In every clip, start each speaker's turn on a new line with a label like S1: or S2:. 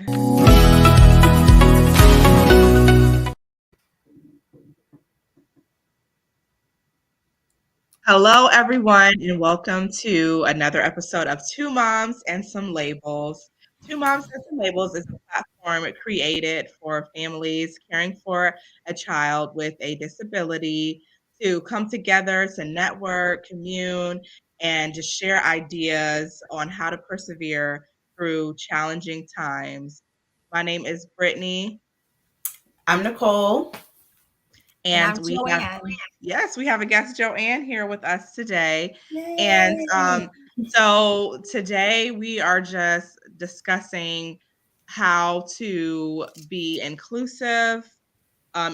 S1: record. Hello, everyone, and welcome to another episode of Two Moms and Some Labels. Two Moms and Some Labels is a platform created for families caring for a child with a disability to come together to network, commune, and just share ideas on how to persevere through challenging times. My name is Brittany.
S2: I'm Nicole.
S3: And
S1: And
S3: I'm
S1: we have,
S3: Joanne.
S1: yes, we have a guest, Joanne, here with us today. And
S2: Yay.
S1: so today we are just discussing how to be inclusive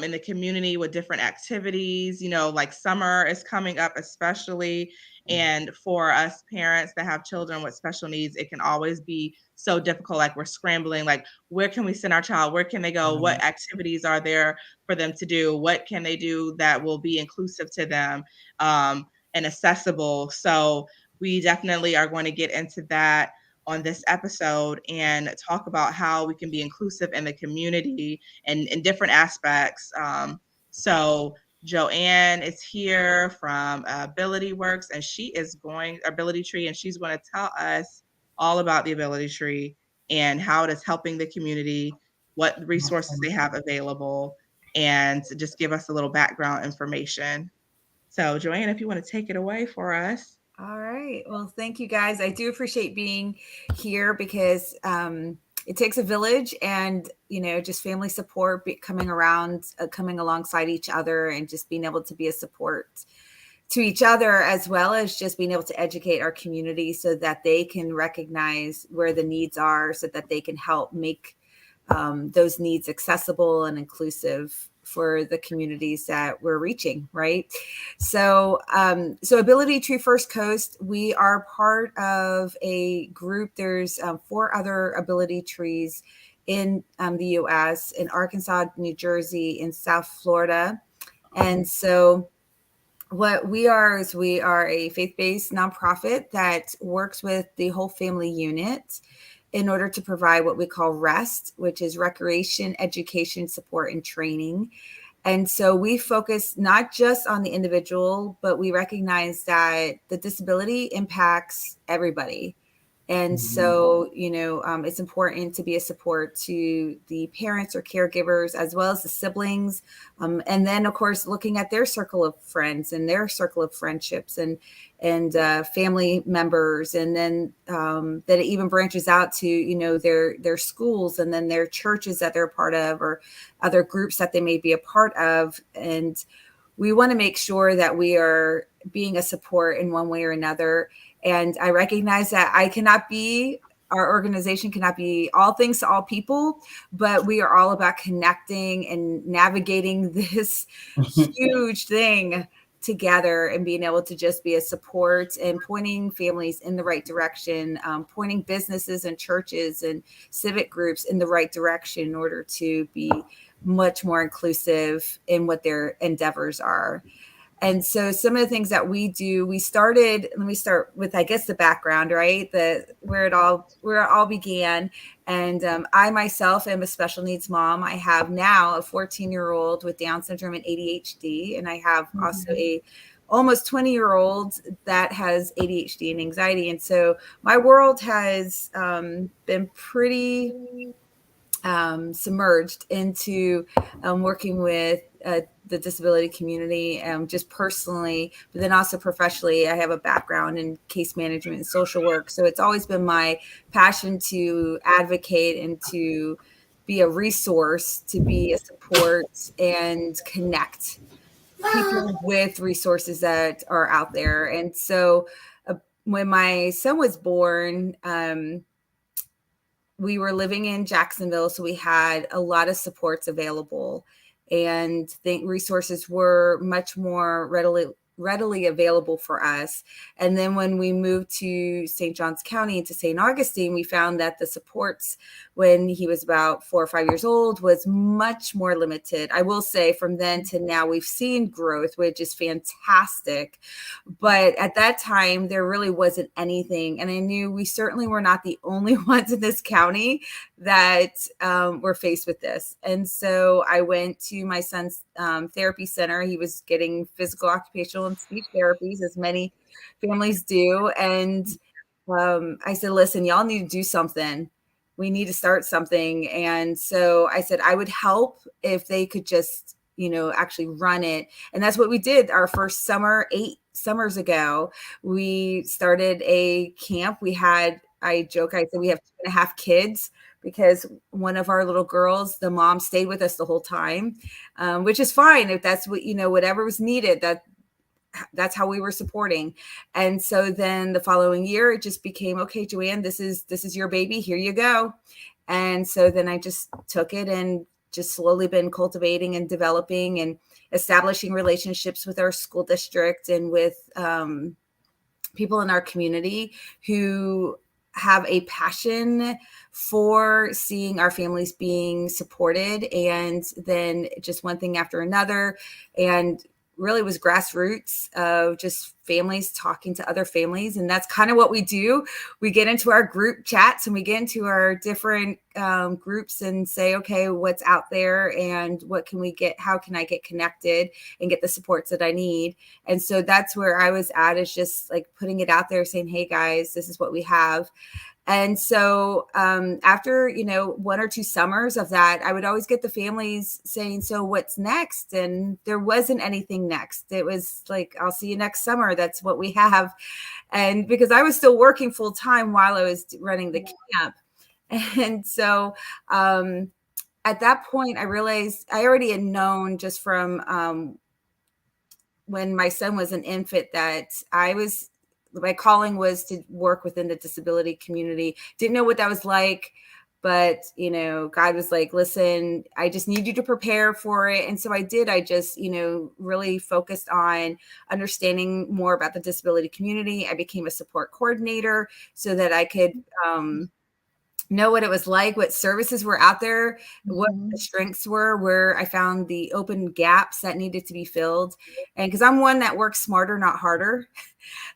S1: in the community with different activities. Like summer is coming up, especially. And for us parents that have children with special needs, it can always be so difficult. Like we're scrambling, like, where can we send our child? Where can they go? What activities are there for them to do? What can they do that will be inclusive to them and accessible? So we definitely are going to get into that on this episode and talk about how we can be inclusive in the community and in different aspects. So Joanne is here from Ability Works, and she is going Ability Tree, and she's going to tell us all about the Ability Tree and how it is helping the community, what resources they have available, and just give us a little background information. So Joanne, if you want to take it away for us.
S3: All right. Well, thank you guys. I do appreciate being here because it takes a village and, just family support, coming around, coming alongside each other and just being able to be a support to each other, as well as just being able to educate our community so that they can recognize where the needs are so that they can help make those needs accessible and inclusive for the communities that we're reaching, right? So Ability Tree First Coast, we are part of a group. There's 4 other Ability Trees in the U.S., in Arkansas, New Jersey, in South Florida. And so what we are is we are a faith-based nonprofit that works with the whole family unit in order to provide what we call REST, which is recreation, education, support, and training. And so we focus not just on the individual, but we recognize that the disability impacts everybody. And so, it's important to be a support to the parents or caregivers, as well as the siblings. And then, of course, looking at their circle of friends and their circle of friendships and family members. And then that it even branches out to, their schools and then their churches that they're a part of or other groups that they may be a part of. And we want to make sure that we are being a support in one way or another. And I recognize that our organization cannot be all things to all people, but we are all about connecting and navigating this huge thing together and being able to just be a support and pointing families in the right direction, pointing businesses and churches and civic groups in the right direction in order to be much more inclusive in what their endeavors are. And so some of the things that we do, let me start with, I guess, the background, right? Where it all began. And I myself am a special needs mom. I have now a 14-year-old with Down syndrome and ADHD. And I have also a almost 20-year-old that has ADHD and anxiety. And so my world has been pretty submerged into working with the disability community, just personally, but then also professionally. I have a background in case management and social work. So it's always been my passion to advocate and to be a resource, to be a support and connect people with resources that are out there. And so when my son was born, we were living in Jacksonville, so we had a lot of supports available, and the resources were much more readily readily available for us. And then when we moved to St. Johns County to St. Augustine, we found that the supports when he was about 4 or 5 years old was much more limited. I will say from then to now, we've seen growth, which is fantastic. But at that time, there really wasn't anything. And I knew we certainly were not the only ones in this county that were faced with this. And so I went to my son's therapy center. He was getting physical, occupational, and speech therapies, as many families do. And I said, listen, y'all need to do something. We need to start something. And so I said, I would help if they could just, actually run it. And that's what we did. Our first summer, 8 summers ago, we started a camp. I said we have 2.5 kids because one of our little girls, the mom stayed with us the whole time, which is fine. If that's what, whatever was needed, that's how we were supporting. And so then the following year, it just became, okay, Joanne, this is your baby. Here you go. And so then I just took it and just slowly been cultivating and developing and establishing relationships with our school district and with people in our community who have a passion for seeing our families being supported. And then just one thing after another. And really was grassroots of just families talking to other families. And that's kind of what we do. We get into our group chats and we get into our different groups and say, okay, what's out there and what can we get? How can I get connected and get the supports that I need? And so that's where I was at, is just like putting it out there saying, hey guys, this is what we have. And so after, 1 or 2 summers of that, I would always get the families saying, so what's next? And there wasn't anything next. It was like, I'll see you next summer. That's what we have. And because I was still working full time while I was running the camp. And so at that point, I realized I already had known just from when my son was an infant that my calling was to work within the disability community. Didn't know what that was like, but God was like, listen, I just need you to prepare for it. And so I did. I just, really focused on understanding more about the disability community. I became a support coordinator so that I could know what it was like, what services were out there, what the strengths were, where I found the open gaps that needed to be filled. And because I'm one that works smarter, not harder.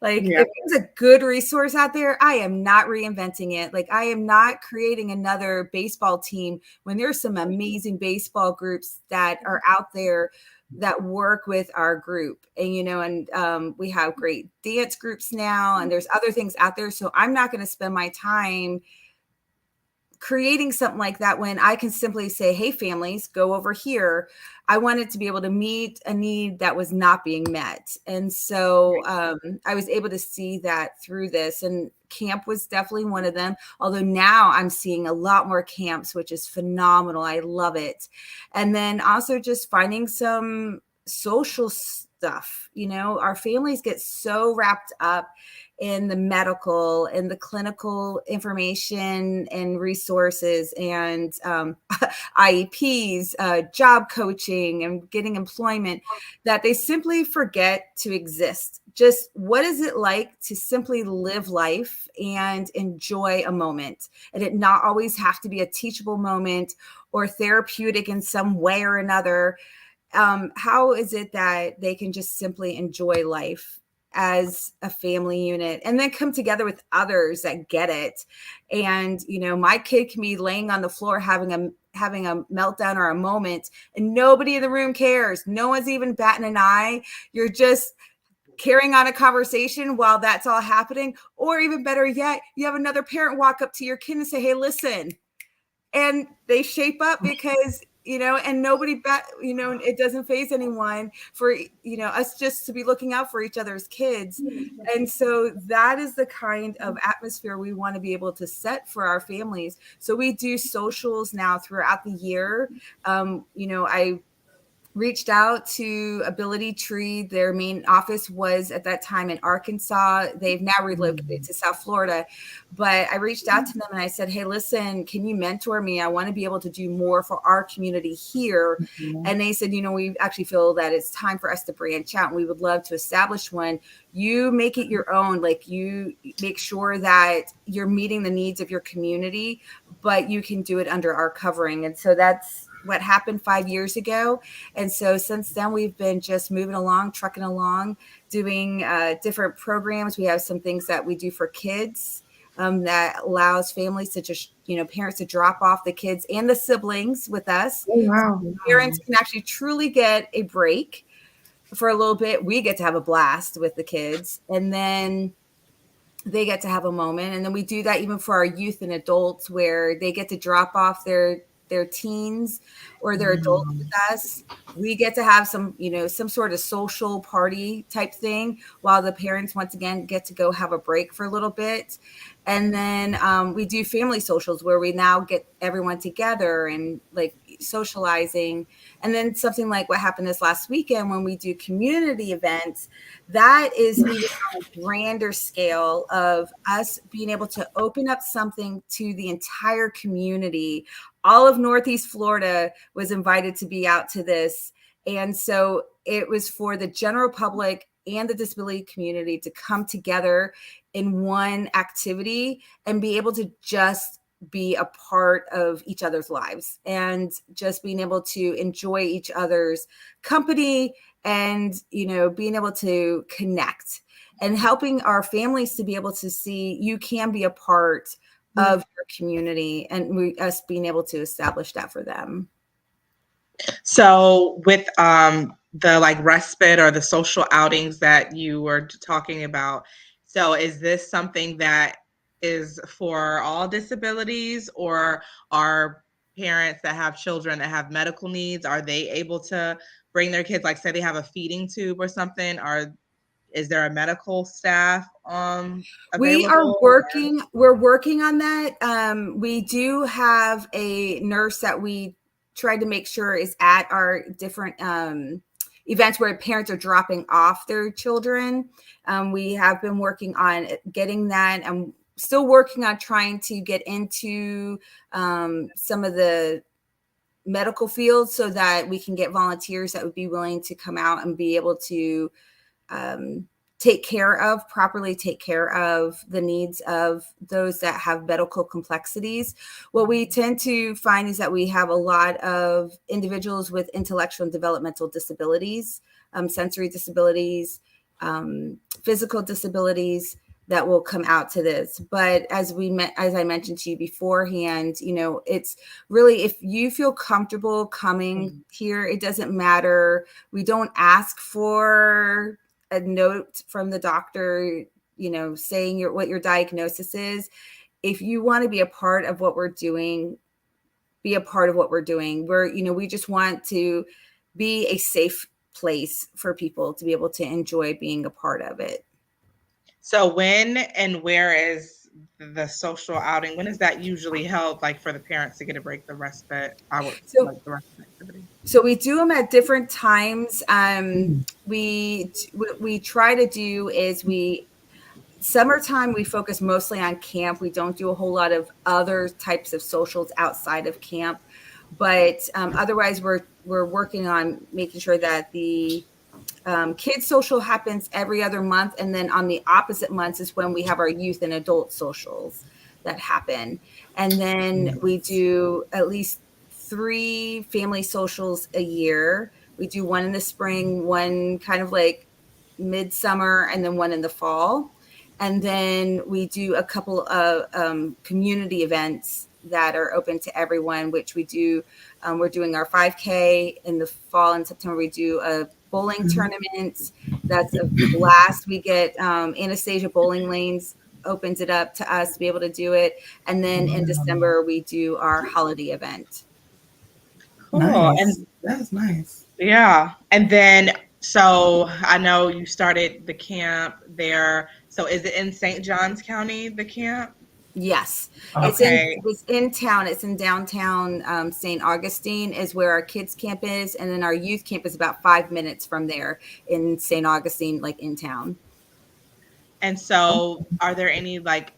S3: Like if there's a good resource out there, I am not reinventing it. Like I am not creating another baseball team when there's some amazing baseball groups that are out there that work with our group. And, we have great dance groups now, and there's other things out there. So I'm not going to spend my time creating something like that when I can simply say, hey, families, go over here. I wanted to be able to meet a need that was not being met. And so I was able to see that through this, and camp was definitely one of them. Although now I'm seeing a lot more camps, which is phenomenal. I love it. And then also just finding some social stuff. Our families get so wrapped up in the medical and the clinical information and resources and IEPs, job coaching and getting employment, that they simply forget to exist. Just what is it like to simply live life and enjoy a moment? And it not always have to be a teachable moment or therapeutic in some way or another. How is it that they can just simply enjoy life as a family unit and then come together with others that get it? And, my kid can be laying on the floor having a meltdown or a moment, and nobody in the room cares. No one's even batting an eye. You're just carrying on a conversation while that's all happening. Or even better yet, you have another parent walk up to your kid and say, hey, listen. And they shape up because and nobody it doesn't faze anyone for, us just to be looking out for each other's kids. And so that is the kind of atmosphere we want to be able to set for our families. So we do socials now throughout the year. I reached out to Ability Tree. Their main office was at that time in Arkansas. They've now relocated to South Florida. But I reached out to them and I said, hey, listen, can you mentor me? I want to be able to do more for our community here. And they said, we actually feel that it's time for us to branch out and we would love to establish one. You make it your own. Like, you make sure that you're meeting the needs of your community, but you can do it under our covering. And so that's what happened 5 years ago. And so since then, we've been just moving along, trucking along, doing different programs. We have some things that we do for kids that allows families to just, parents to drop off the kids and the siblings with us.
S2: Oh, wow.
S3: So parents can actually truly get a break for a little bit. We get to have a blast with the kids, and then they get to have a moment. And then we do that even for our youth and adults, where they get to drop off their teens or their adults with us. We get to have some sort of social party type thing while the parents once again get to go have a break for a little bit. And then we do family socials where we now get everyone together and like socializing. And then something like what happened this last weekend when we do community events, that is even on a grander scale of us being able to open up something to the entire community. All of Northeast Florida was invited to be out to this. And so it was for the general public and the disability community to come together in one activity and be able to just be a part of each other's lives and just being able to enjoy each other's company and, being able to connect and helping our families to be able to see you can be a part of your community, and us being able to establish that for them.
S1: So with the like respite or the social outings that you were talking about, so is this something that is for all disabilities, or are parents that have children that have medical needs, are they able to bring their kids, like say they have a feeding tube or something, or is there a medical staff available?
S3: We're working on that. We do have a nurse that we try to make sure is at our different events where parents are dropping off their children. We have been working on getting that. I'm still working on trying to get into some of the medical fields so that we can get volunteers that would be willing to come out and be able to properly take care of the needs of those that have medical complexities. What we tend to find is that we have a lot of individuals with intellectual and developmental disabilities, sensory disabilities, physical disabilities that will come out to this. But as I mentioned to you beforehand, it's really, if you feel comfortable coming here, it doesn't matter. We don't ask for a note from the doctor, saying what your diagnosis is. If you want to be a part of what we're doing, be a part of what we're doing. We just want to be a safe place for people to be able to enjoy being a part of it.
S1: So when and where is the social outing? When is that usually held, like for the parents to get a break, the respite hours, like the respite activity?
S3: So we do them at different times. We try to do is summertime, we focus mostly on camp. We don't do a whole lot of other types of socials outside of camp, but otherwise we're working on making sure that the kids social happens every other month. And then on the opposite months is when we have our youth and adult socials that happen. And then we do at least 3 family socials a year. We do one in the spring, one kind of like midsummer, and then one in the fall. And then we do a couple of community events that are open to everyone, which we do. We're doing our 5K in the fall. In September, we do a bowling tournament. That's a blast. We get Anastasia Bowling Lanes opens it up to us to be able to do it. And then in December, we do our holiday event.
S1: Cool.
S2: Nice.
S1: And
S2: that's nice.
S1: Yeah. And then, so I know you started the camp there. So is it in St. Johns County, the camp?
S3: Yes,
S1: Okay.
S3: it's in town. It's in downtown St. Augustine is where our kids camp is, and then our youth camp is about 5 minutes from there in St. Augustine, like in town.
S1: And so, are there any like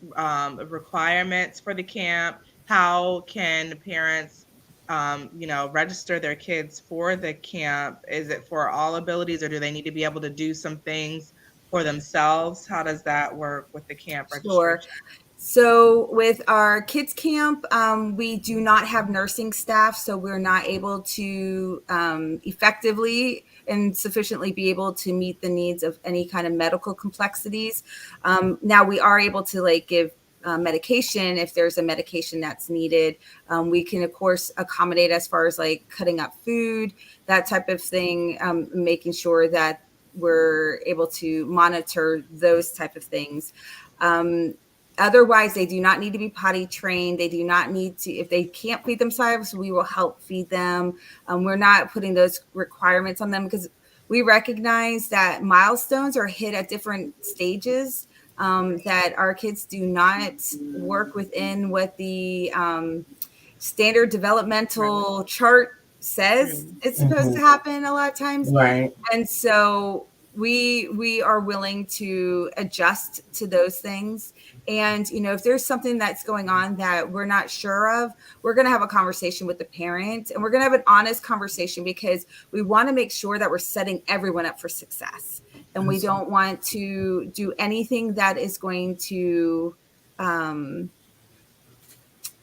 S1: requirements for the camp? How can parents, register their kids for the camp? Is it for all abilities, or do they need to be able to do some things for themselves? How does that work with the camp
S3: Sure.
S1: registration?
S3: So with our kids camp, we do not have nursing staff, so we're not able to effectively and sufficiently be able to meet the needs of any kind of medical complexities. Now we are able to like give medication if there's a medication that's needed. We can of course accommodate as far as like cutting up food, that type of thing, making sure that we're able to monitor those type of things. Um, Otherwise, they do not need to be potty trained. They do not need to, if they can't feed themselves, we will help feed them. We're not putting those requirements on them because we recognize that milestones are hit at different stages, that our kids do not work within what the standard
S1: Right.
S3: developmental chart says
S1: Mm.
S3: it's supposed to
S2: Mhm.
S3: happen a lot of times.
S2: Right.
S3: And so we are willing to adjust to those things. And if there's something that's going on that we're not sure of, we're going to have a conversation with the parent, and we're going to have an honest conversation because we want to make sure that we're setting everyone up for success, and we don't want to do anything that is going to um,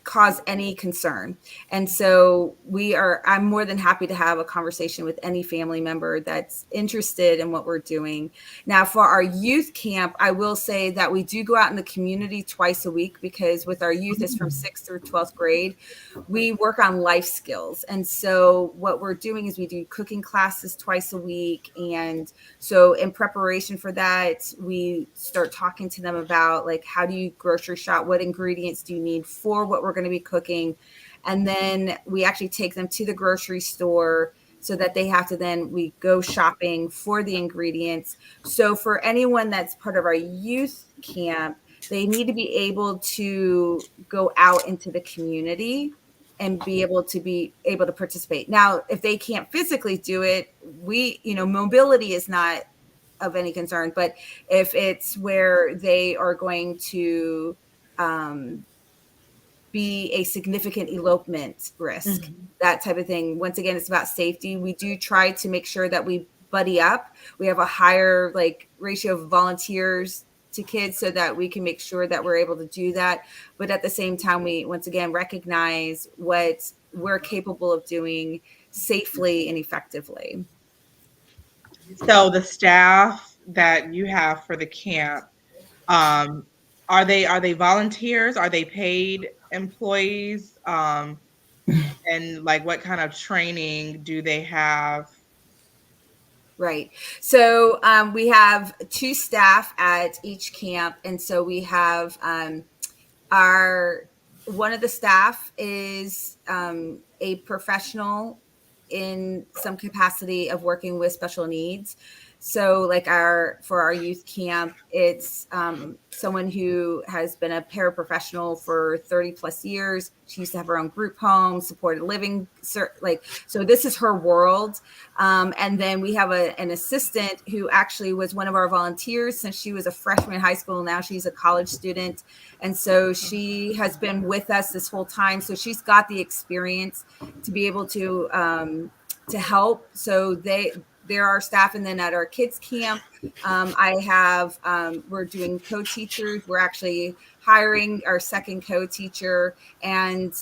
S3: cause any concern. And so I'm more than happy to have a conversation with any family member that's interested in what we're doing. Now, for our youth camp, I will say that we do go out in the community twice a week because with our youth is from 6th through 12th grade, we work on life skills. And so what we're doing is we do cooking classes twice a week. And so in preparation for that, we start talking to them about like, how do you grocery shop? What ingredients do you need for what we're going to be cooking? And then we actually take them to the grocery store so that they have to then we go shopping for the ingredients. So for anyone that's part of our youth camp, they need to be able to go out into the community and be able to participate. Now, if they can't physically do it, mobility is not of any concern. But if it's where they are going to um, be a significant elopement risk,
S1: Mhm.
S3: that type of thing. Once again, it's about safety. We do try to make sure that we buddy up. We have a higher like ratio of volunteers to kids so that we can make sure that we're able to do that. But at the same time, we once again recognize what we're capable of doing safely and effectively.
S1: So the staff that you have for the camp, um, are they volunteers? Are they paid employees? And like what kind of training do they have?
S3: Right. So we have two staff at each camp. And so we have our one of the staff is a professional in some capacity of working with special needs. So like for our youth camp, it's someone who has been a paraprofessional for 30 plus years. She used to have her own group home, supported living, so this is her world. And then we have an assistant who actually was one of our volunteers since she was a freshman in high school. Now she's a college student. And so she has been with us this whole time. So she's got the experience to be able to help. So there are staff. And then at our kids camp, we're doing co-teachers. We're actually hiring our second co-teacher, and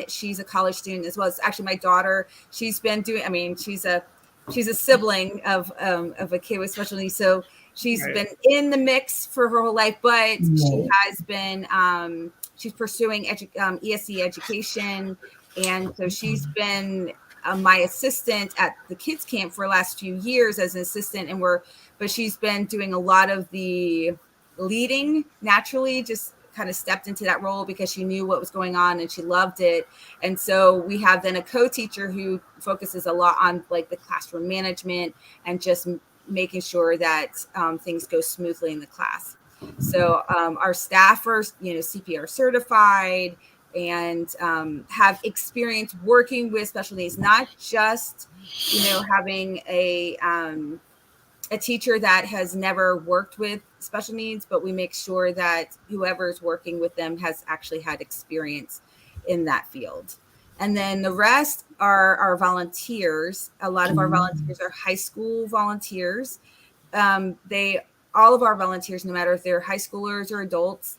S3: she's a college student as well. It's actually my daughter. She's been doing, I mean, she's a sibling of a kid with special needs. So she's
S1: Right.
S3: been in the mix for her whole life, but she
S2: Yeah.
S3: has been, she's pursuing ESC education. And so she's been my assistant at the kids camp for the last few years as an assistant. But she's been doing a lot of the leading naturally, just kind of stepped into that role because she knew what was going on and she loved it. And so we have then a co-teacher who focuses a lot on like the classroom management and just making sure that things go smoothly in the class. So our staff are, CPR certified and have experience working with special needs, not just, having a teacher that has never worked with special needs, but we make sure that whoever's working with them has actually had experience in that field. And then the rest are our volunteers. A lot of our volunteers are high school volunteers. They all of our volunteers, no matter if they're high schoolers or adults,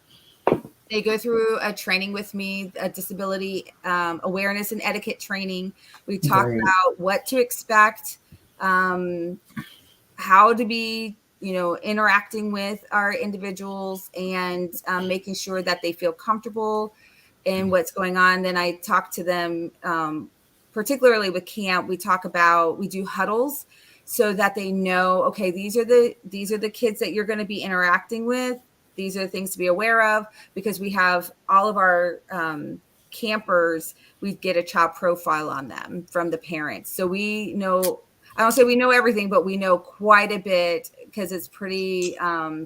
S3: they go through a training with me, a disability awareness and etiquette training. We talk
S2: Great.
S3: about what to expect, how to be, interacting with our individuals, and making sure that they feel comfortable in what's going on. Then I talk to them, particularly with camp. We do huddles so that they know, okay, these are the kids that you're going to be interacting with. These are the things to be aware of, because we have all of our campers. We get a child profile on them from the parents, so we know. I don't say we know everything, but we know quite a bit, because it's pretty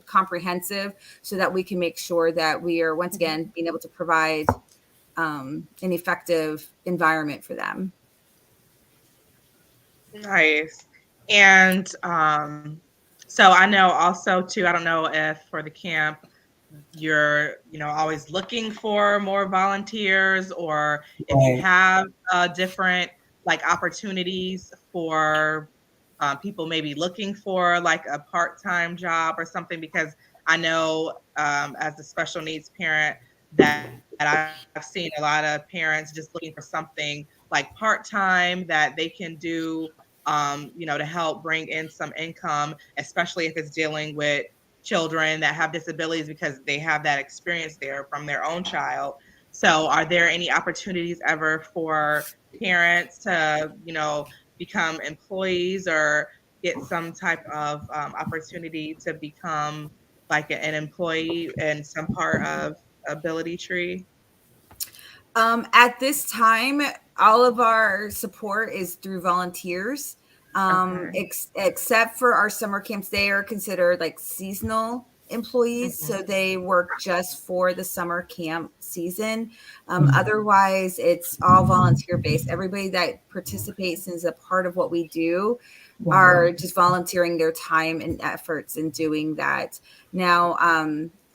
S3: comprehensive, so that we can make sure that we are, once again, being able to provide an effective environment for them.
S1: Nice. And so I know also too, I don't know if for the camp you're, always looking for more volunteers, or if you
S2: Right.
S1: have different like opportunities for people maybe looking for like a part-time job or something, because I know as a special needs parent that I've seen a lot of parents just looking for something like part-time that they can do, to help bring in some income, especially if it's dealing with children that have disabilities, because they have that experience there from their own child. So are there any opportunities ever for parents to, become employees or get some type of opportunity to become like an employee in some part of ability tree?
S3: At this time, all of our support is through volunteers,
S1: Okay.
S3: except for our summer camps. They are considered like seasonal employees,
S1: Mhm.
S3: so they work just for the summer camp season.
S2: Mhm.
S3: Otherwise, it's all volunteer based. Everybody that participates and is a part of what we do
S2: Wow.
S3: are just volunteering their time and efforts in doing that. Now,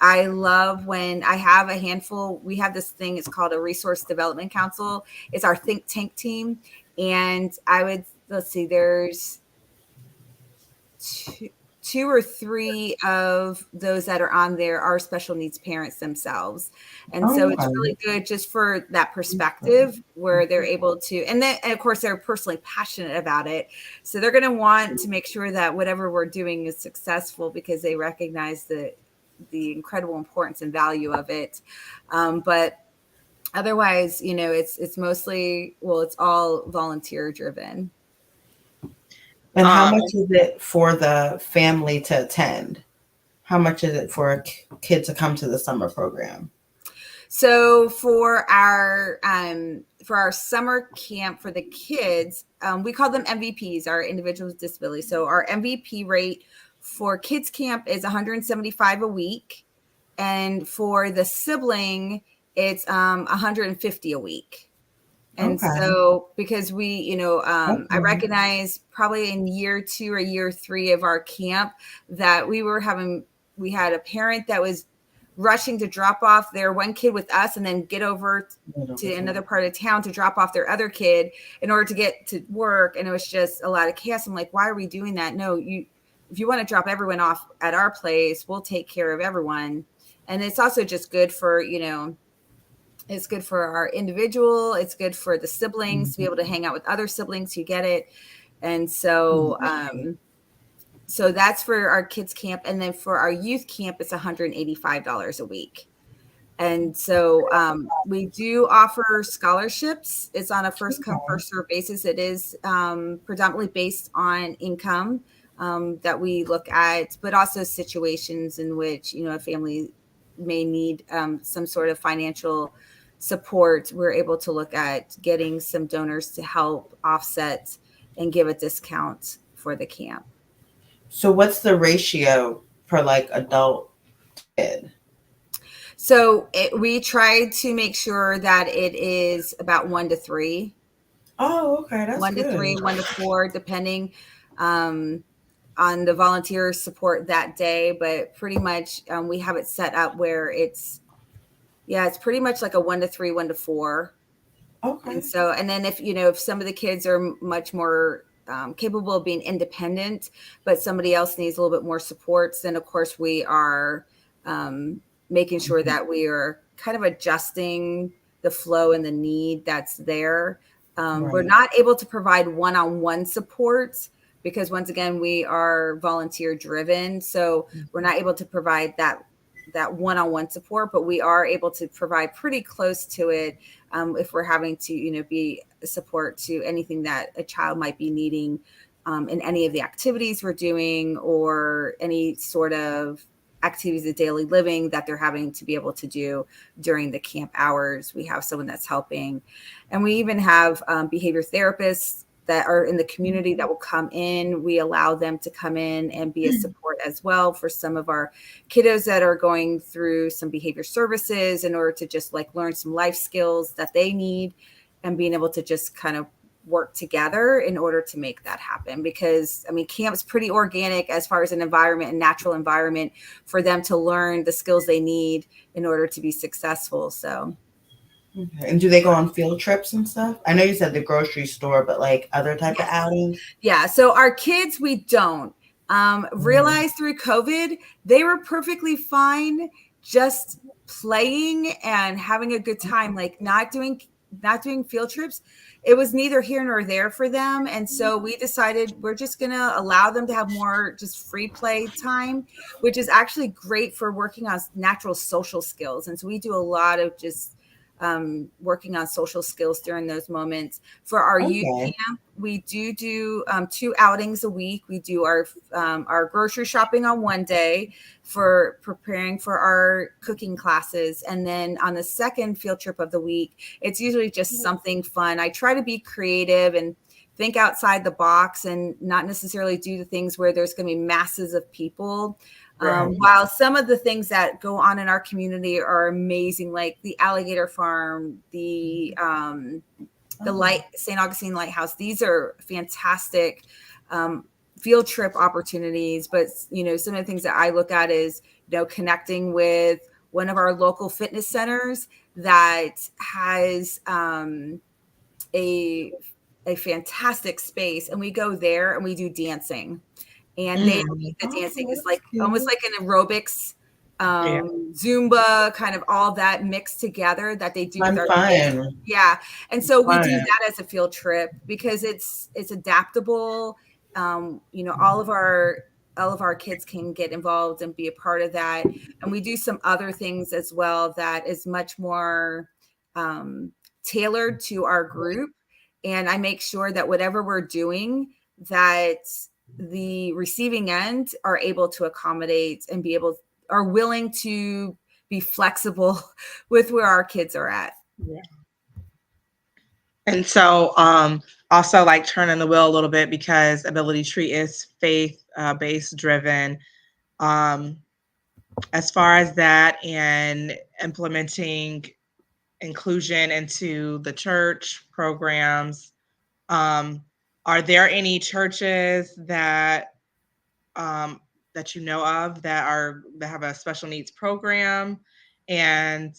S3: I love when I have a handful. We have this thing, it's called a resource development council. It's our think tank team. And let's see, there's two or three of those that are on there are special needs parents themselves. And so it's
S2: Okay.
S3: really good just for that perspective, where they're able to, and of course they're personally passionate about it. So they're going to want to make sure that whatever we're doing is successful, because they recognize the incredible importance and value of it. But otherwise, it's mostly, well, it's all volunteer driven.
S2: And how
S1: Um,
S2: much is it for the family to attend? How much is it for a kid to come to the summer program?
S3: So for our summer camp for the kids, we call them MVPs, our individuals with disabilities. So our MVP rate for kids camp is 175 a week, and for the sibling, it's 150 a week. And
S2: Okay.
S3: so, because I
S2: Okay.
S3: recognize probably in year 2 or year 3 of our camp that we had a parent that was rushing to drop off their one kid with us and then get over to another part of town to drop off their other kid in order to get to work. And it was just a lot of chaos. I'm like, why are we doing that? No, if you want to drop everyone off at our place, we'll take care of everyone. And it's also just good for, it's good for our individual. It's good for the siblings to be able to hang out with other siblings who get it. And so, so that's for our kids camp. And then for our youth camp, it's $185 a week. And so we do offer scholarships. It's on a first come, first serve basis. It is predominantly based on income that we look at, but also situations in which, a family may need some sort of financial support. We're able to look at getting some donors to help offset and give a discount for the camp.
S2: So what's the ratio for like adult kid?
S3: So we try to make sure that it is about 1 to 3.
S2: Oh, okay, that's
S3: 1 to 3,
S2: good.
S3: 1 to 4, depending um, on the volunteer support that day. But pretty much we have it set up where it's pretty much like a 1 to 3, 1 to 4. And
S2: Okay.
S3: so, and then if some of the kids are much more capable of being independent, but somebody else needs a little bit more supports, then of course we are making sure that we are kind of adjusting the flow and the need that's there. We're
S2: Right.
S3: not able to provide one-on-one support because once again, we are volunteer driven. So we're not able to provide that one-on-one support, but we are able to provide pretty close to it if we're having to, be a support to anything that a child might be needing in any of the activities we're doing or any sort of activities of daily living that they're having to be able to do during the camp hours. We have someone that's helping. And we even have behavior therapists that are in the community that will come in. We allow them to come in and be a support as well for some of our kiddos that are going through some behavior services in order to just like learn some life skills that they need and being able to just kind of work together in order to make that happen. Because I mean, camp's pretty organic as far as an environment and natural environment for them to learn the skills they need in order to be successful. So
S2: Okay. And do they go on field trips and stuff? I know you said the grocery store, but like other type of
S3: yes.
S2: outings?
S3: Yeah. So our kids, we don't
S2: Mm.
S3: realize through COVID, they were perfectly fine just playing and having a good time, like not doing field trips. It was neither here nor there for them. And so we decided we're just going to allow them to have more just free play time, which is actually great for working on natural social skills. And so we do a lot of just working on social skills during those moments. For our youth
S2: Okay.
S3: camp, we do 2 outings a week. We do our grocery shopping on one day for preparing for our cooking classes. And then on the second field trip of the week, it's usually just something fun. I try to be creative and think outside the box and not necessarily do the things where there's going to be masses of people.
S2: Right.
S3: While some of the things that go on in our community are amazing, like the alligator farm, the St. Augustine Lighthouse, these are fantastic field trip opportunities. But some of the things that I look at is connecting with one of our local fitness centers that has a fantastic space, and we go there and we do dancing. And they
S2: Mm.
S3: the
S2: Oh,
S3: dancing is
S2: that's
S3: like almost
S2: cute.
S3: like an aerobics,
S1: Yeah.
S3: Zumba, kind of all that mixed together that they do with
S2: I'm
S3: our kids.
S2: fine.
S3: Yeah. And so we do
S2: Fine.
S3: that as a field trip because it's adaptable. All of our kids can get involved and be a part of that. And we do some other things as well that is much more tailored to our group. And I make sure that whatever we're doing, that the receiving end are able to accommodate and are willing to be flexible with where our kids are at.
S1: Yeah. And so, also like turning the wheel a little bit because Ability Tree is faith based driven. Um, as far as that and implementing inclusion into the church programs, um, are there any churches um, that you know of that have a special needs program? And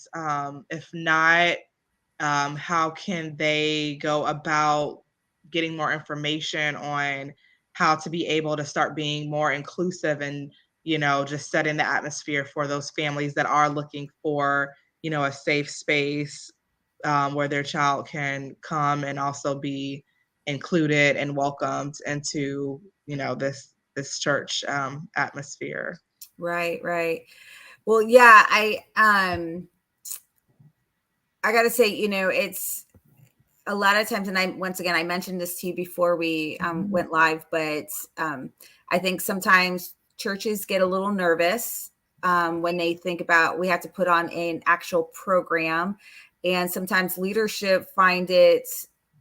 S1: if not, how can they go about getting more information on how to be able to start being more inclusive and just setting the atmosphere for those families that are looking for a safe space where their child can come and also be included and welcomed into this church atmosphere.
S3: Right, right. Well, yeah, I got to say, it's a lot of times, and once again, I mentioned this to you before we went live, but I think sometimes churches get a little nervous when they think about we have to put on an actual program, and sometimes leadership find it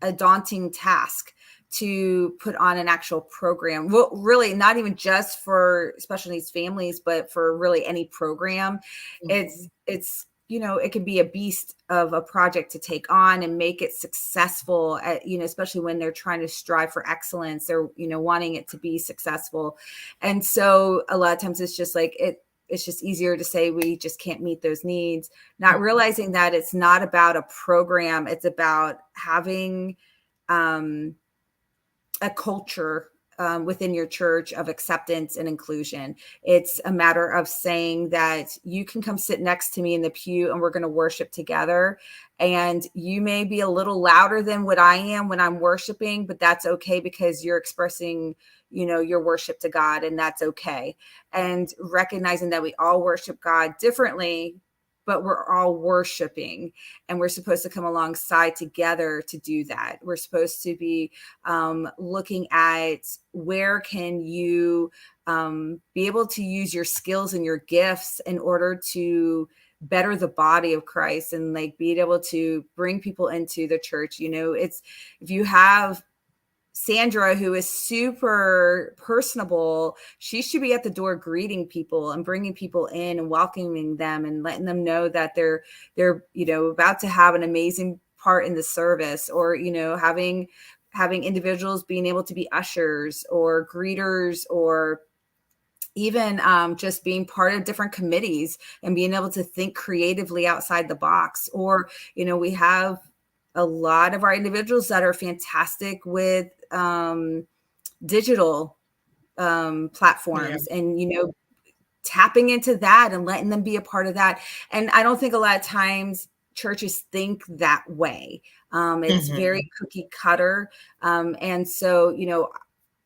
S3: a daunting task to put on an actual program. Well, really not even just for special needs families, but for really any program. It's it can be a beast of a project to take on and make it successful at, especially when they're trying to strive for excellence. They're, wanting it to be successful. And so a lot of times it's just like it's just easier to say we just can't meet those needs, not realizing that it's not about a program. It's about having a culture within your church of acceptance and inclusion. It's a matter of saying that you can come sit next to me in the pew and we're going to worship together. And you may be a little louder than what I am when I'm worshiping, but that's okay because you're expressing, your worship to God, and that's okay. And recognizing that we all worship God differently, but we're all worshiping, and we're supposed to come alongside together to do that. We're supposed to be looking at where can you be able to use your skills and your gifts in order to better the body of Christ, and like being able to bring people into the church. It's, if you have Sandra, who is super personable, she should be at the door greeting people and bringing people in and welcoming them and letting them know that they're about to have an amazing part in the service, or having individuals being able to be ushers or greeters, or even just being part of different committees and being able to think creatively outside the box. Or we have a lot of our individuals that are fantastic with digital platforms, and tapping into that and letting them be a part of that. And I don't think a lot of times churches think that way. It's very cookie cutter. And so,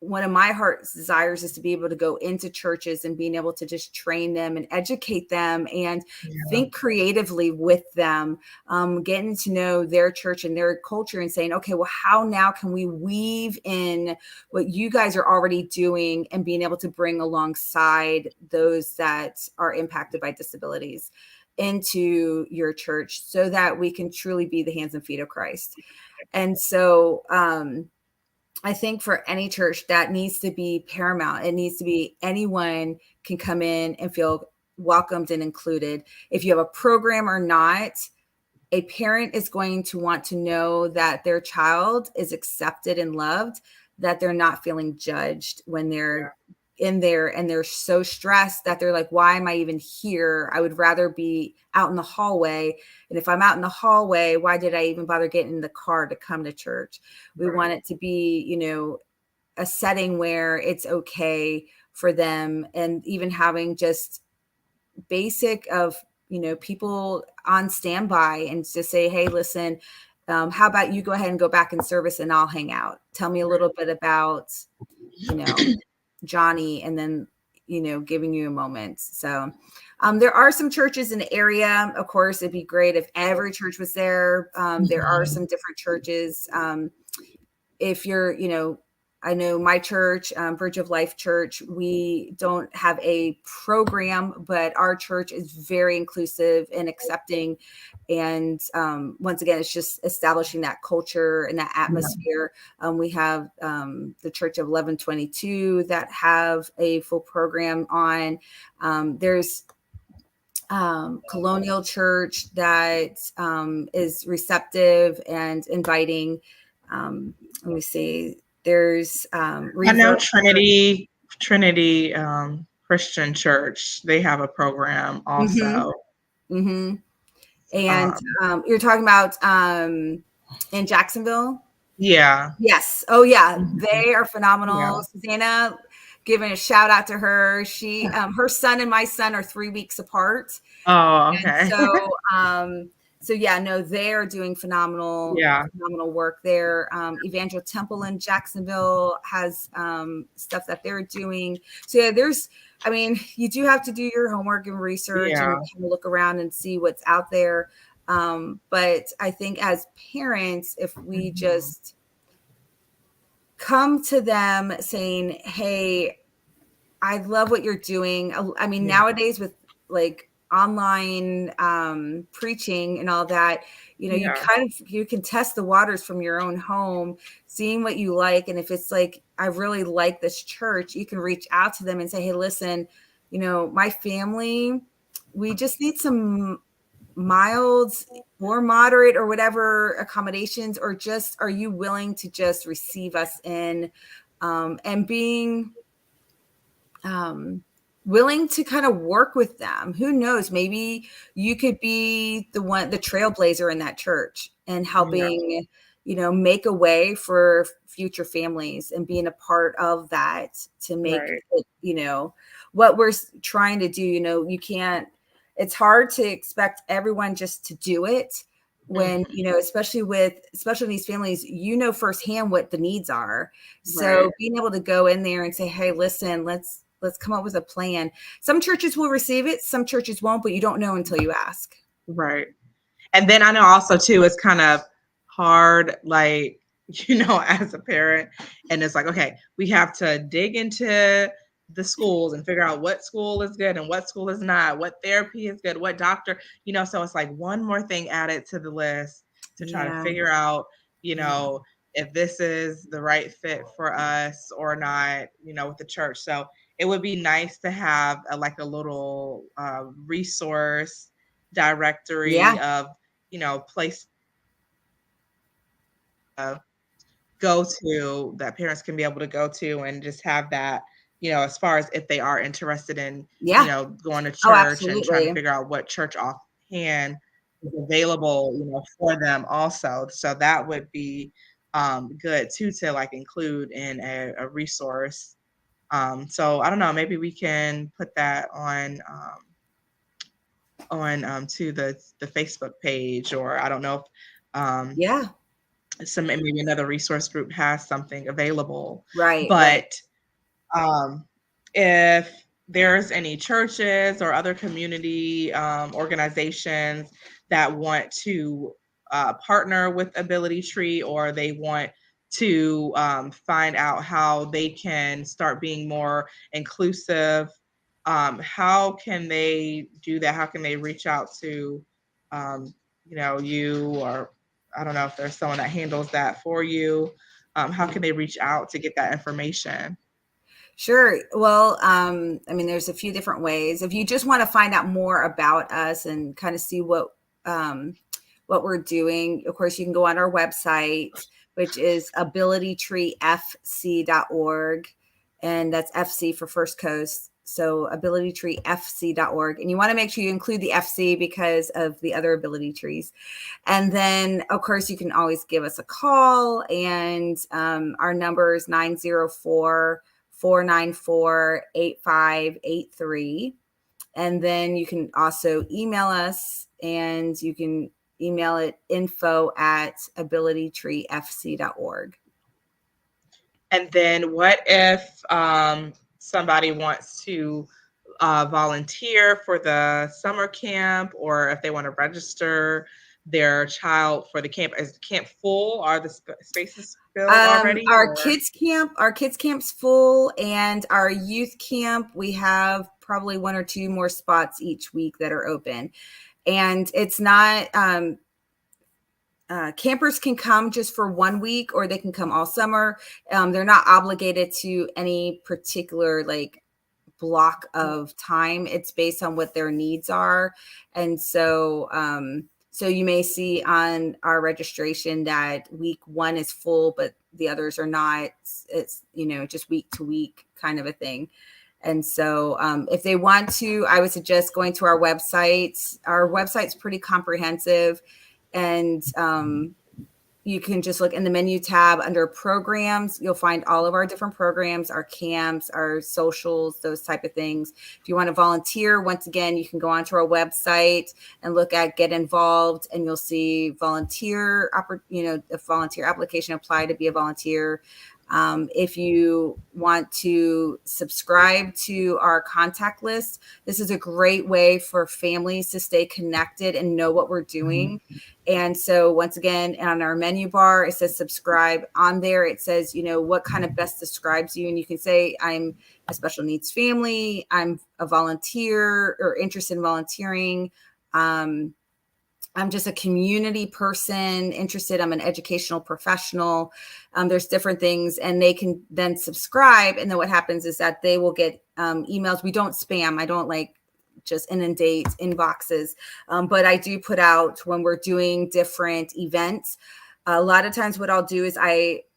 S3: one of my heart's desires is to be able to go into churches and being able to just train them and educate them and think creatively with them, getting to know their church and their culture and saying, okay, well, how now can we weave in what you guys are already doing and being able to bring alongside those that are impacted by disabilities into your church so that we can truly be the hands and feet of Christ. And so, I think for any church that needs to be paramount. It needs to be anyone can come in and feel welcomed and included. If you have a program or not, a parent is going to want to know that their child is accepted and loved, that they're not feeling judged when they're in there and they're so stressed that they're like, why am I even here? I would rather be out in the hallway. And if I'm out in the hallway, why did I even bother getting in the car to come to church? We want it to be, a setting where it's okay for them, and even having just basic of, people on standby and just say, hey, listen, how about you go ahead and go back in service and I'll hang out. Tell me a little bit about, Johnny, and then, giving you a moment. So there are some churches in the area. Of course, it'd be great if every church was there. There are some different churches. If you're, I know my church, Bridge of Life Church, we don't have a program, but our church is very inclusive and accepting. And once again, it's just establishing that culture and that atmosphere. We have the Church of 1122 that have a full program on. There's Colonial Church that is receptive and inviting. Let me see. There's
S1: I know Trinity Christian Church. They have a program also.
S3: And you're talking about in Jacksonville?
S1: Yeah.
S3: Yes. Oh yeah. They are phenomenal. Susanna, giving a shout out to her. She her son and my son are 3 weeks apart.
S1: Oh, okay.
S3: And so yeah, no, they're doing phenomenal work there. Evangel Temple in Jacksonville has stuff that they're doing. So yeah, you do have to do your homework and research and kind of look around and see what's out there. But I think as parents, if we just come to them saying, hey, I love what you're doing. Nowadays with like online preaching and all that, you know,
S1: Yeah.
S3: you can test the waters from your own home, seeing what you like. And if it's like, I really like this church, you can reach out to them and say, hey, listen, you know, my family, we just need some mild or moderate or whatever accommodations, or just, are you willing to just receive us in, and being willing to kind of work with them. Who knows? Maybe you could be the trailblazer in that church and
S1: Yeah.
S3: helping, you know, make a way for future families and being a part of that to make
S1: Right.
S3: it, you know, what we're trying to do. You know, you can't, it's hard to expect everyone just to do it when,
S1: Mhm.
S3: you know, especially in these families, you know, firsthand what the needs are.
S1: Right.
S3: So being able to go in there and say, hey, listen, let's come up with a plan. Some churches will receive it, some churches won't, but you don't know until you ask.
S1: Right. And then I know also too, it's kind of hard, like, as a parent, and it's like, okay, we have to dig into the schools and figure out what school is good and what school is not, what therapy is good, what doctor, so it's like one more thing added to the list to try to
S3: Yeah.
S1: figure out, you
S3: Yeah.
S1: know, if this is the right fit for us or not, with the church. So it would be nice to have like a little resource directory
S3: Yeah.
S1: of place go to that parents can be able to go to and just have that, as far as if they are interested in,
S3: Yeah.
S1: going to
S3: Oh,
S1: church and trying to
S3: absolutely.
S1: figure out what church offhand is available, for them also. So that would be good too to like include in a resource. So I don't know, maybe we can put that on to the Facebook page, or I don't know if
S3: Yeah.
S1: some maybe another resource group has something available.
S3: Right. Right.
S1: But if there's any churches or other community organizations that want to partner with Ability Tree, or they want to find out how they can start being more inclusive, how can they do that? How can they reach out to, you, or I don't know if there's someone that handles that for you. How can they reach out to get that information?
S3: Sure. Well, I mean, there's a few different ways. If you just want to find out more about us and kind of see what we're doing, of course, you can go on our website, which is abilitytreefc.org, and that's FC for First Coast. So abilitytreefc.org, and you want to make sure you include the FC because of the other ability trees. And then, of course, you can always give us a call, and our number is 904-494-8583. And then you can also email us, and you can email it info@abilitytreefc.org.
S1: And then what if somebody wants to volunteer for the summer camp, or if they want to register their child for the camp? Is the camp full? Are the spaces filled already? Or
S3: Our kids camp's full, and our youth camp, we have probably one or two more spots each week that are open. And it's not, campers can come just for 1 week, or they can come all summer. They're not obligated to any particular like block of time. It's based on what their needs are. And so, so you may see on our registration that week 1 is full, but the others are not. It's, just week to week kind of a thing. And so if they want to, I would suggest going to our website. Our website's pretty comprehensive, and you can just look in the menu tab under programs. You'll find all of our different programs, our camps, our socials, those type of things. If you want to volunteer, once again, you can go onto our website and look at Get Involved, and you'll see volunteer, a volunteer application, apply to be a volunteer. If you want to subscribe to our contact list, this is a great way for families to stay connected and know what we're doing. And so once again, on our menu bar, it says subscribe. On there, it says, what kind of best describes you. And you can say, I'm a special needs family. I'm a volunteer or interested in volunteering. I'm just a community person interested. I'm an educational professional. There's different things, and they can then subscribe. And then what happens is that they will get emails. We don't spam. I don't just inundate inboxes. But I do put out when we're doing different events. A lot of times what I'll do is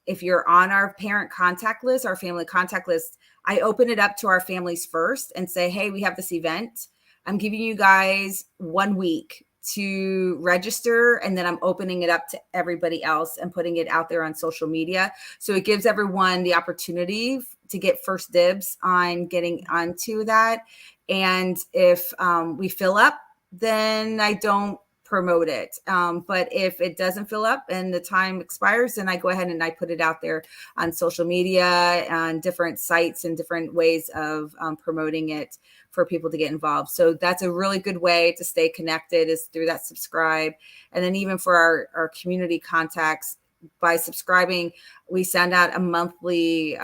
S3: if you're on our parent contact list, our family contact list, I open it up to our families first and say, hey, we have this event. I'm giving you guys 1 week to register, and then I'm opening it up to everybody else and putting it out there on social media. So it gives everyone the opportunity to get first dibs on getting onto that. And if we fill up, then I don't promote it. But if it doesn't fill up and the time expires, then I go ahead and I put it out there on social media, on different sites and different ways of promoting it for people to get involved. So that's a really good way to stay connected, is through that subscribe. And then even for our community contacts, by subscribing, we send out a monthly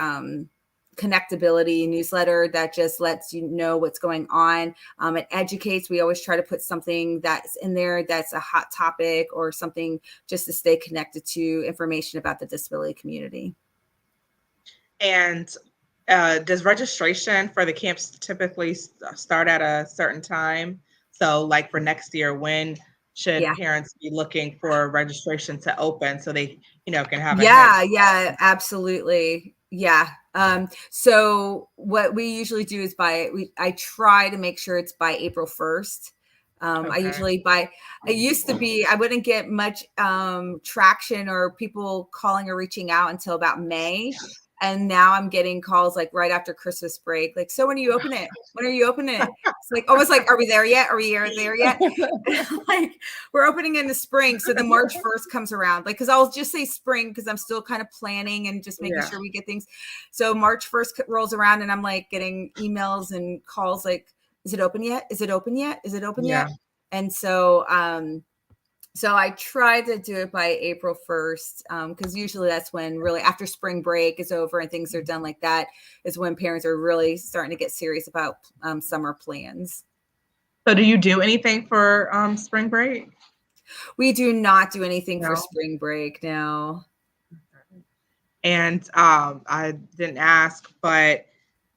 S3: connectability newsletter that just lets you know what's going on. It educates. We always try to put something that's in there that's a hot topic or something just to stay connected to information about the disability community.
S1: And does registration for the camps typically start at a certain time? So like for next year, when should parents be looking for registration to open so they, can have
S3: Yeah, absolutely. Yeah. So what we usually do is I try to make sure it's by April 1st. I usually it used to be, I wouldn't get much traction or people calling or reaching out until about May. And now I'm getting calls like right after Christmas break. Like, so when are you open it? When are you opening it? It's like, almost like, are we there yet? Are we there yet? Like, we're opening in the spring. So the March 1st comes around. Like, cause I'll just say spring because I'm still kind of planning and just making sure we get things. So March 1st rolls around and I'm like getting emails and calls like, is it open yet? Is it open yet? Is it open yet? And so, so I try to do it by April 1st, because usually that's when really after spring break is over and things are done like that is when parents are really starting to get serious about summer plans.
S1: So do you do anything for spring break?
S3: We do not do anything for spring break, no.
S1: And I didn't ask, but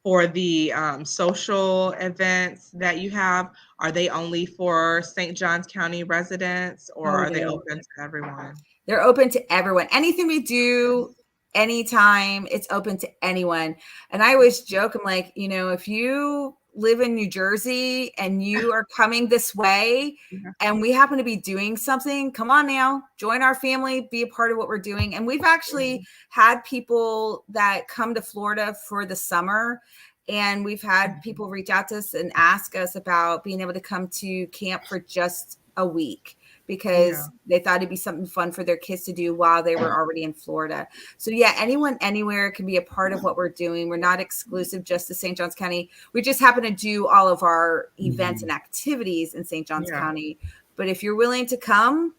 S1: for the social events that you have, are they only for St. Johns County residents, or are they open to everyone?
S3: They're open to everyone. Anything we do, anytime, it's open to anyone. And I always joke, I'm like, if you live in New Jersey and you are coming this way and we happen to be doing something, come on now, join our family, be a part of what we're doing. And we've actually had people that come to Florida for the summer, and we've had people reach out to us and ask us about being able to come to camp for just a week, because they thought it'd be something fun for their kids to do while they were already in Florida. So anyone, anywhere can be a part of what we're doing. We're not exclusive just to St. Johns County. We just happen to do all of our events and activities in St. Johns County. But if you're willing to come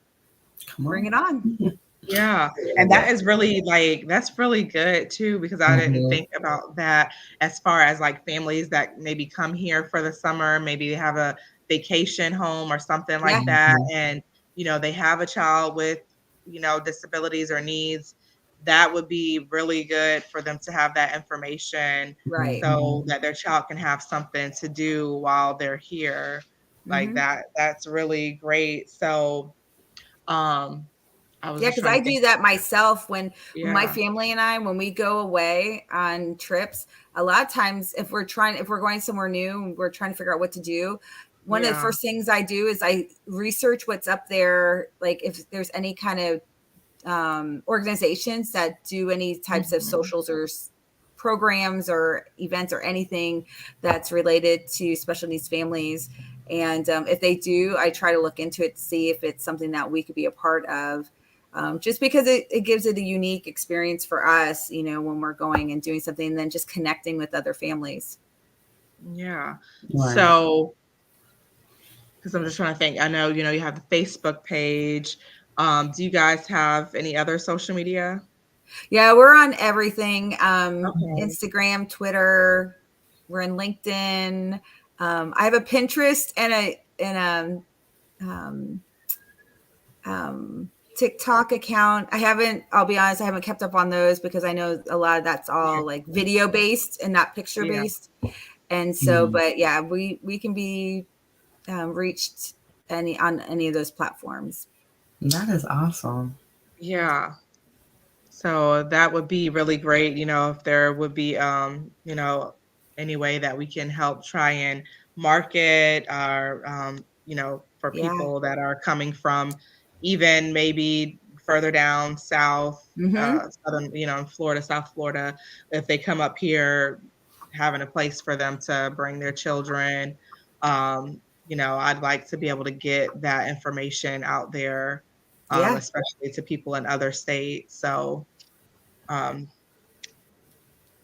S3: bring it on.
S1: Yeah. And that is really that's really good too, because I didn't think about that as far as like families that maybe come here for the summer, maybe they have a vacation home or something like that. And, they have a child with, disabilities or needs. That would be really good for them to have that information, so that their child can have something to do while they're here. Like that's really great. So,
S3: because I do that myself when my family and I, when we go away on trips, a lot of times if we're going somewhere new, we're trying to figure out what to do. One of the first things I do is I research what's up there. Like if there's any kind of organizations that do any types of socials or programs or events or anything that's related to special needs families. And if they do, I try to look into it to see if it's something that we could be a part of. just because it gives it a unique experience for us, when we're going and doing something, and then just connecting with other families.
S1: Yeah.
S2: Right.
S1: So, because I'm just trying to think, I know, you have the Facebook page. Do you guys have any other social media?
S3: Yeah, we're on everything.
S1: Okay.
S3: Instagram, Twitter, we're in LinkedIn. I have a Pinterest and TikTok account. I'll be honest, I haven't kept up on those because I know a lot of that's all like video based and not picture based. And so, but yeah, we can be reached on any of those platforms.
S2: That is awesome.
S1: Yeah. So that would be really great, if there would be, any way that we can help try and market our, for
S3: Yeah.
S1: people that are coming from even maybe further down south,
S3: Mm-hmm.
S1: southern, in Florida, South Florida, if they come up here, having a place for them to bring their children. I'd like to be able to get that information out there,
S3: Yeah.
S1: especially to people in other states. So, um,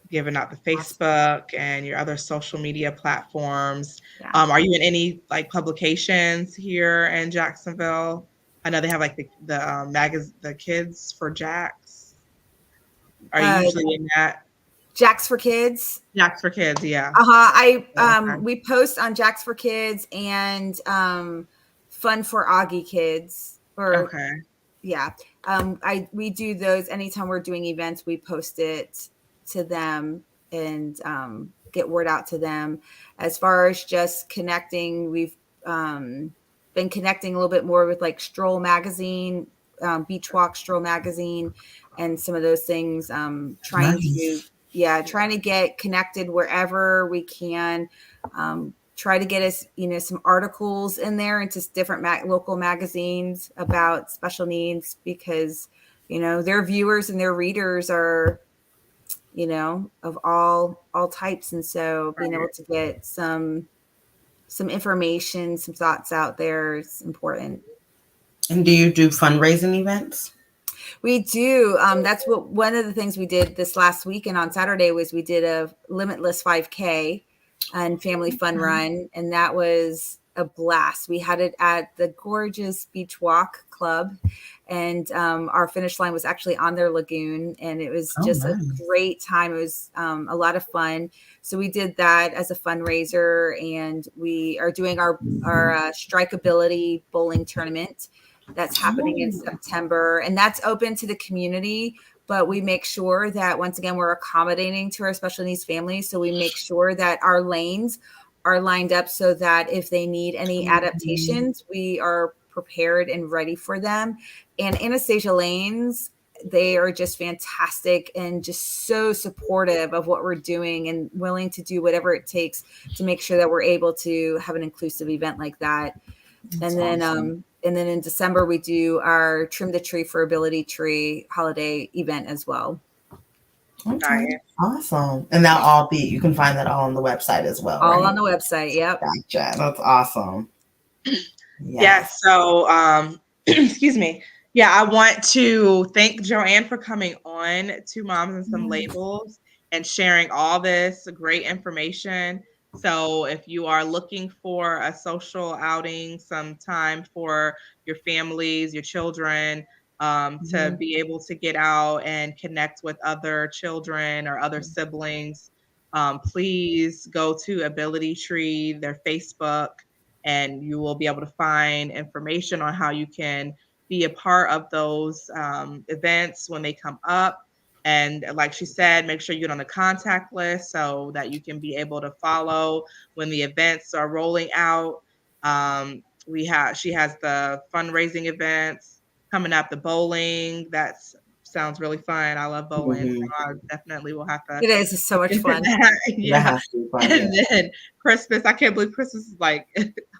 S1: giving out the
S3: Awesome.
S1: Facebook and your other social media platforms.
S3: Yeah.
S1: Are you in any like publications here in Jacksonville? I know they have like the kids for Jacks. Are you usually in that?
S3: Jacks for Kids.
S1: Jacks for Kids, yeah. Okay.
S3: We post on Jacks for Kids and Fun for Augie Kids.
S1: Okay.
S3: Yeah. We do those anytime we're doing events, we post it to them and get word out to them. As far as just connecting, we've been connecting a little bit more with like Stroll Magazine, Beach Walk Stroll Magazine, and some of those things. Trying to get connected wherever we can. Try to get us, some articles in there into different local magazines about special needs because, their viewers and their readers are, of all types. And so being able to get some information, some thoughts out there is important.
S2: And do you do fundraising events?
S3: We do. That's one of the things we did this last weekend on Saturday was we did a limitless 5K and family fun run. And that was a blast. We had it at the gorgeous Beach Walk Club. And our finish line was actually on their lagoon. And it was just a great time. It was a lot of fun. So we did that as a fundraiser. And we are doing our Strikeability bowling tournament. That's happening in September, and that's open to the community. But we make sure that once again, we're accommodating to our special needs families. So we make sure that our lanes are lined up so that if they need any adaptations, we are prepared and ready for them. And Anastasia lanes, they are just fantastic and just so supportive of what we're doing and willing to do whatever it takes to make sure that we're able to have an inclusive event like that. And then in December, we do our Trim the Tree for Ability Tree holiday event as well.
S2: Okay. Awesome. And you can find that all on the website as well.
S3: All on the website. Yep.
S2: Gotcha. That's awesome.
S1: Yeah. So, excuse me. Yeah, I want to thank Joanne for coming on to Moms and Some Labels and sharing all this great information. So if you are looking for a social outing, some time for your families, your children, to be able to get out and connect with other children or other siblings, please go to Ability Tree, their Facebook, and you will be able to find information on how you can be a part of those events when they come up. And like she said, make sure you get on the contact list so that you can be able to follow when the events are rolling out. She has the fundraising events coming up, the bowling. That sounds really fun. I love bowling, so I definitely will have to.
S3: It is so much fun.
S1: Yeah, and then Christmas. I can't believe Christmas is like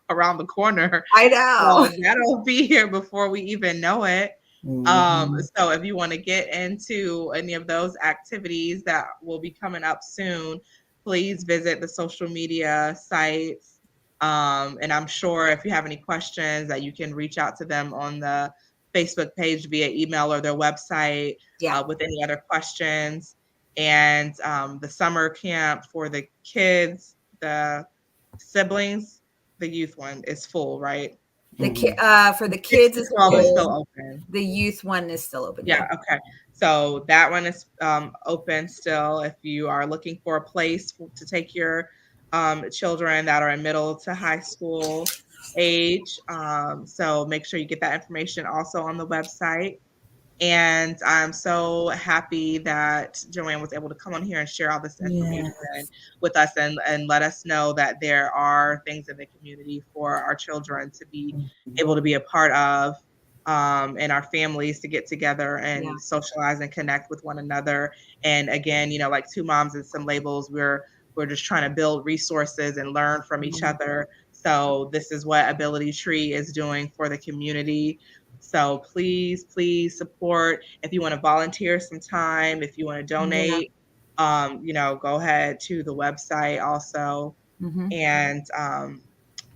S1: around the corner.
S3: I know.
S1: So that'll be here before we even know it. So if you want to get into any of those activities that will be coming up soon, please visit the social media sites. And I'm sure if you have any questions that you can reach out to them on the Facebook page via email or their website with any other questions. And the summer camp for the kids, the siblings, the youth one is full, right?
S3: For the
S1: 6
S3: kids
S1: to
S3: is
S1: 12 is still
S3: full.
S1: open.
S3: The youth one is still open.
S1: Yeah, okay. So that one is open still. If you are looking for a place to take your children that are in middle to high school age, so make sure you get that information also on the website. And I'm so happy that Joanne was able to come on here and share all this information with us and let us know that there are things in the community for our children to be able to be a part of, and our families to get together and socialize and connect with one another. And again, like Two Moms and Some Labels, we're just trying to build resources and learn from each other. So this is what Ability Tree is doing for the community. So please, please support. If you want to volunteer some time, if you want to donate, go ahead to the website also. And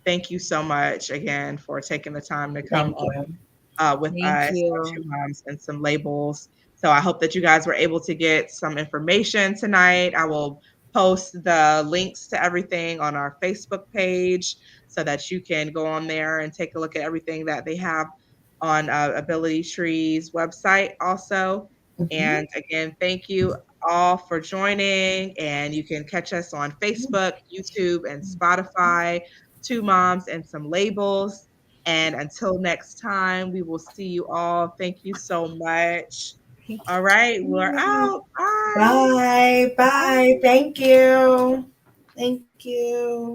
S1: thank you so much again for taking the time to come with us on Two Moms and Some Labels. So I hope that you guys were able to get some information tonight. I will post the links to everything on our Facebook page so that you can go on there and take a look at everything that they have on Ability Tree's website also. And again, thank you all for joining. And you can catch us on Facebook, YouTube, and Spotify, Two Moms and Some Labels. And until next time, we will see you all. Thank you so much. All right, we're out. Bye.
S2: Bye. Bye. Thank you. Thank you.